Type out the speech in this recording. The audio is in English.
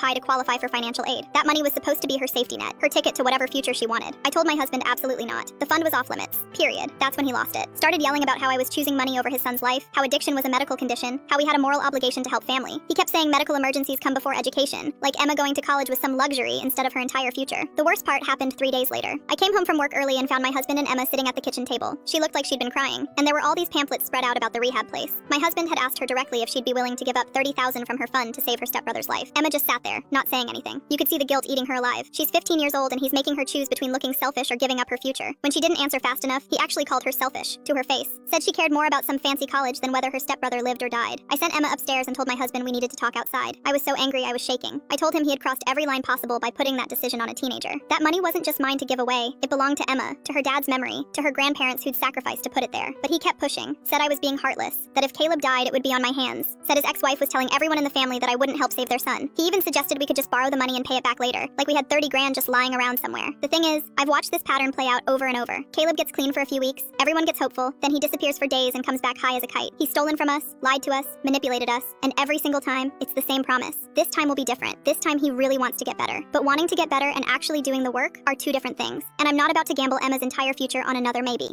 high to qualify for financial aid. That money was supposed to be her safety net, her ticket to whatever future she wanted. I told my husband absolutely not. The fund was off limits. Period. That's when he lost it. Started yelling about how I was choosing money over his son's life, how addiction was a medical condition, how we had a moral obligation to help family. He kept saying medical emergencies come before education, like Emma going to college was some luxury instead of her entire future. The worst part happened 3 days later. I came home from work early and found my husband and Emma sitting at the kitchen table. She looked like she'd been crying, and there were all these pamphlets spread out about the rehab place. My husband had asked her directly if she'd be willing to give up $30,000 from her fund to save her stepbrother's life. Emma just sat there, not saying anything. You could see the guilt eating her alive. She's 15 years old and he's making her choose between looking selfish or giving up her future. When she didn't answer fast enough, he actually called her selfish, to her face. Said she cared more about some fancy college than whether her stepbrother lived or died. I sent Emma upstairs and told my husband we needed to talk outside. I was so angry I was shaking. I told him he had crossed every line possible by putting that decision on a teenager. That money wasn't just mine to give away. It belonged to Emma, to her dad's memory, to her grandparents who'd sacrificed to put it there. But he kept pushing. Said I was being heartless. That if Caleb died, it would be on my hands. Said his ex-wife was telling everyone in the family that I wouldn't help save their son. He even suggested we could just borrow the money and pay it back later, like we had 30 grand just lying around somewhere. The thing is, I've watched this pattern play out over and over. Caleb gets clean for a few weeks, everyone gets hopeful, then he disappears for days and comes back high as a kite. He's stolen from us, lied to us, manipulated us, and every single time, it's the same promise. This time will be different. This time he really wants to get better. But wanting to get better and actually doing the work are two different things. And I'm not about to gamble Emma's entire future on another maybe.